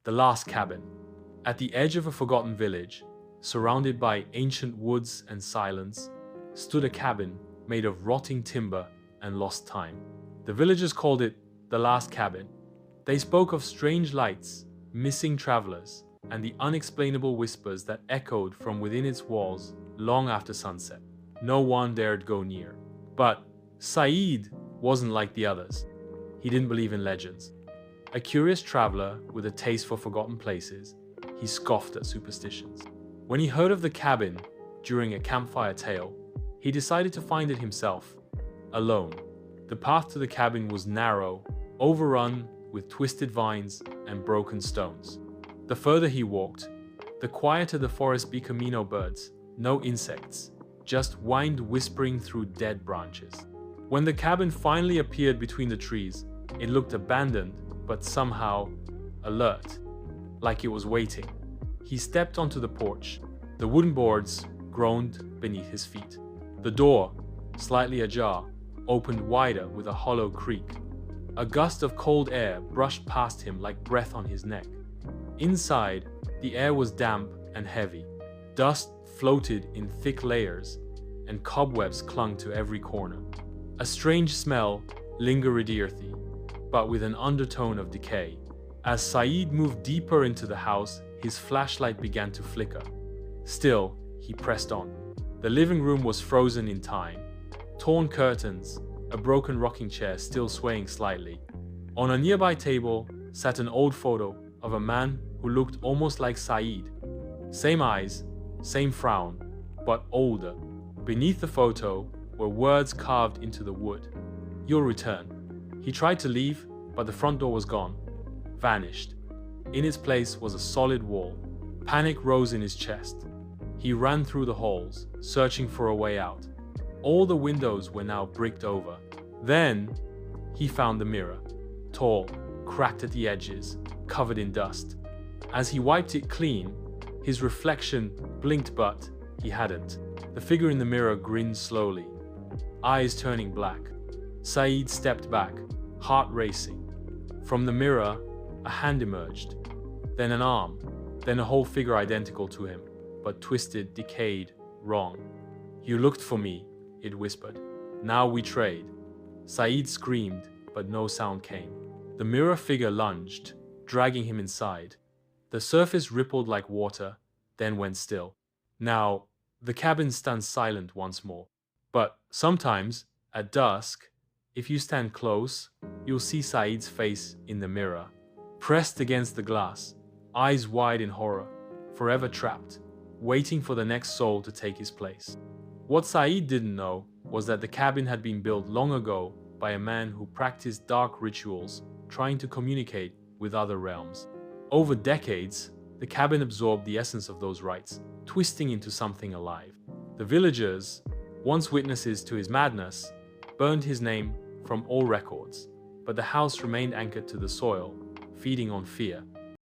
The Last Cabin. At the edge of a forgotten village, surrounded by ancient woods and silence, stood a cabin made of rotting timber and lost time. The villagers called it the Last Cabin. They spoke of strange lights, missing travelers, and the unexplainable whispers that echoed from within its walls long after sunset. No one dared go near. But Saeed wasn't like the others. He didn't believe in legends. A curious traveler with a taste for forgotten places, he scoffed at superstitions. When he heard of the cabin during a campfire tale, he decided to find it himself, alone. The path to the cabin was narrow, overrun with twisted vines and broken stones. The further he walked, the quieter the forest became. No birds, no insects, just wind whispering through dead branches. When the cabin finally appeared between the trees, it looked abandoned, but somehow alert, like it was waiting. He stepped onto the porch. The wooden boards groaned beneath his feet. The door, slightly ajar, opened wider with a hollow creak. A gust of cold air brushed past him like breath on his neck. Inside, the air was damp and heavy. Dust floated in thick layers, and cobwebs clung to every corner. A strange smell lingered earthy, but with an undertone of decay. As Saeed moved deeper into the house, his flashlight began to flicker. Still, he pressed on. The living room was frozen in time. Torn curtains, a broken rocking chair still swaying slightly. On a nearby table sat an old photo of a man who looked almost like Saeed. Same eyes, same frown, but older. Beneath the photo were words carved into the wood. "You'll return." He tried to leave, but the front door was gone, vanished. In its place was a solid wall. Panic rose in his chest. He ran through the halls, searching for a way out. All the windows were now bricked over. Then, he found the mirror, tall, cracked at the edges, covered in dust. As he wiped it clean, his reflection blinked, but he hadn't. The figure in the mirror grinned slowly, eyes turning black. Saeed stepped back, heart racing. From the mirror, a hand emerged, then an arm, then a whole figure identical to him, but twisted, decayed, wrong. "You looked for me," it whispered. "Now we trade." Saeed screamed, but no sound came. The mirror figure lunged, dragging him inside. The surface rippled like water, then went still. Now, the cabin stands silent once more. But sometimes, at dusk, if you stand close, you'll see Saeed's face in the mirror, pressed against the glass, eyes wide in horror, forever trapped, waiting for the next soul to take his place. What Saeed didn't know was that the cabin had been built long ago by a man who practiced dark rituals, trying to communicate with other realms. Over decades, the cabin absorbed the essence of those rites, twisting into something alive. The villagers, once witnesses to his madness, burned his name from all records, but the house remained anchored to the soil, feeding on fear.